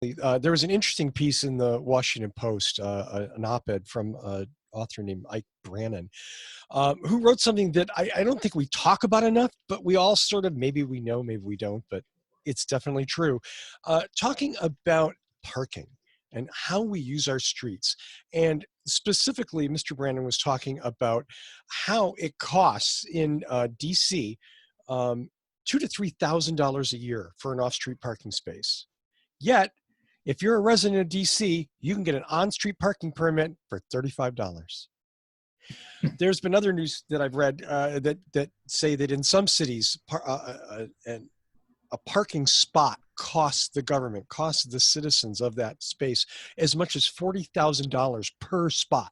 There was an interesting piece in the Washington Post, an op-ed from an author named Ike Brannon, who wrote something that I don't think we talk about enough, but we all sort of, maybe we know, maybe we don't, but it's definitely true. Talking about parking and how we use our streets. And specifically, Mr. Brandon was talking about how it costs in DC $2,000 to $3,000 a year for an off-street parking space. Yet, if you're a resident of DC, you can get an on-street parking permit for $35. There's been other news that I've read that say that in some cities, a parking spot costs the government, costs the citizens of that space as much as $40,000 per spot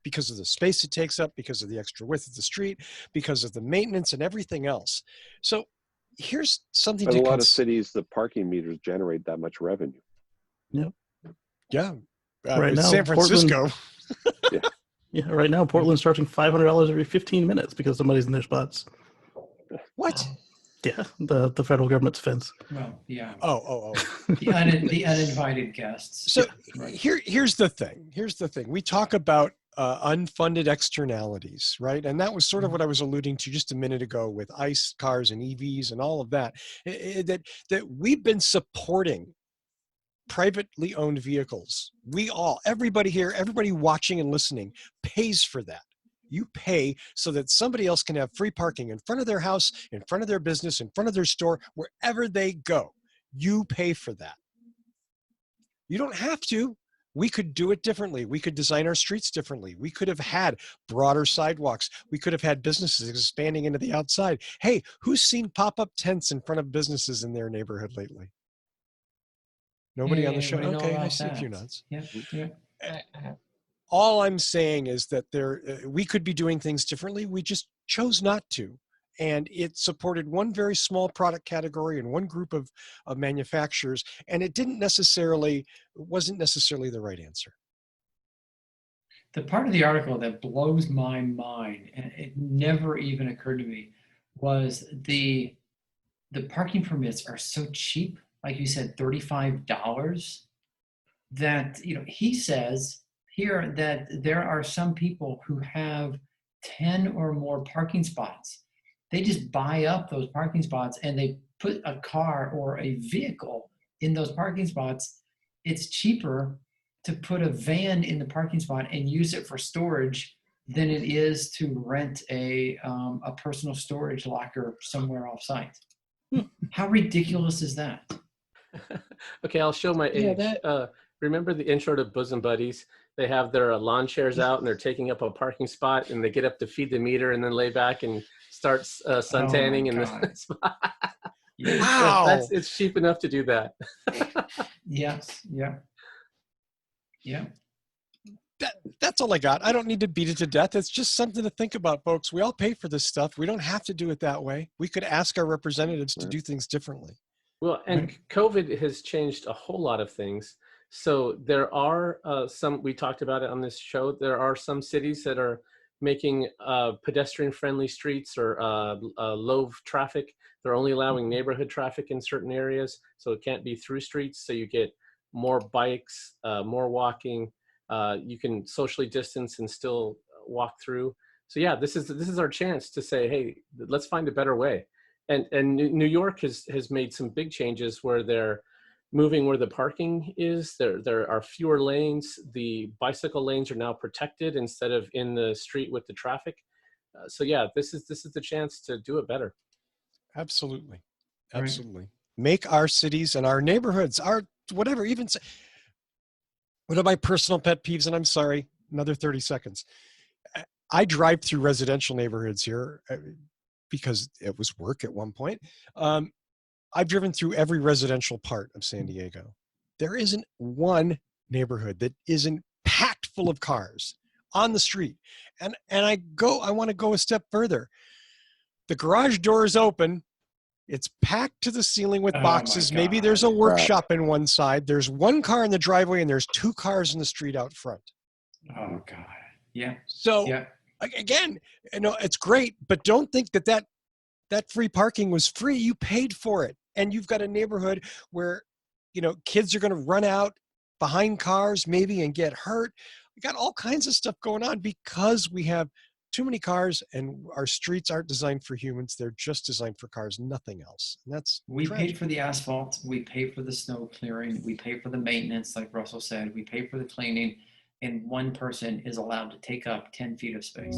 because of the space it takes up, because of the extra width of the street, because of the maintenance and everything else. So here's something But a lot of cities, the parking meters generate that much revenue. Yep. Yeah. Right now, San Francisco. Yeah. Yeah, right now, Portland's charging $500 every 15 minutes because somebody's in their spots. What? Yeah, the federal government's fence. Well, yeah. Oh. The uninvited guests. So Right. here's the thing. We talk about unfunded externalities, right? And that was sort of what I was alluding to just a minute ago with ICE cars and EVs and all of that. That we've been supporting privately owned vehicles. Everybody here, everybody watching and listening pays for that. You pay so that somebody else can have free parking in front of their house, in front of their business, in front of their store, wherever they go. You pay for that. You don't have to. We could do it differently. We could design our streets differently. We could have had broader sidewalks. We could have had businesses expanding into the outside. Hey, who's seen pop-up tents in front of businesses in their neighborhood lately? Nobody on the show? Okay, I see a few nods. Yeah. All I'm saying is that we could be doing things differently. We just chose not to. And it supported one very small product category and one group of manufacturers, and it wasn't necessarily the right answer. The part of the article that blows my mind, and it never even occurred to me, was the parking permits are so cheap, like you said, $35, that, he says here that there are some people who have 10 or more parking spots. They just buy up those parking spots and they put a car or a vehicle in those parking spots. It's cheaper to put a van in the parking spot and use it for storage than it is to rent a personal storage locker somewhere off site. How ridiculous is that? Okay, I'll show my age. Remember the intro to Bosom Buddies? They have their lawn chairs out and they're taking up a parking spot and they get up to feed the meter and then lay back and start suntanning in the spot. Wow. It's cheap enough to do that. Yes. Yeah. That's all I got. I don't need to beat it to death. It's just something to think about, folks. We all pay for this stuff. We don't have to do it that way. We could ask our representatives to do things differently. Well, and COVID has changed a whole lot of things. So there are we talked about it on this show, there are some cities that are making pedestrian-friendly streets or low traffic. They're only allowing neighborhood traffic in certain areas, so it can't be through streets. So you get more bikes, more walking. You can socially distance and still walk through. So yeah, this is our chance to say, hey, let's find a better way. And New York has made some big changes where they're moving where the parking is. There are fewer lanes. The bicycle lanes are now protected instead of in the street with the traffic. So yeah, this is the chance to do it better. Absolutely. Right. Make our cities and our neighborhoods, our whatever, even one of my personal pet peeves, and I'm sorry, another 30 seconds. I drive through residential neighborhoods here because it was work at one point. I've driven through every residential part of San Diego. There isn't one neighborhood that isn't packed full of cars on the street. And I want to go a step further. The garage door is open. It's packed to the ceiling with boxes. Maybe there's a workshop in one side. There's one car in the driveway and there's two cars in the street out front. Oh God. Yeah. So again, it's great, but don't think that free parking was free. You paid for it. And you've got a neighborhood where kids are going to run out behind cars maybe and get hurt. We got all kinds of stuff going on because we have too many cars and our streets aren't designed for humans. They're just designed for cars, nothing else. And that's We tragic. paid for the asphalt, we pay for the snow clearing, we pay for the maintenance, like Russell said, we pay for the cleaning, and one person is allowed to take up 10 feet of space.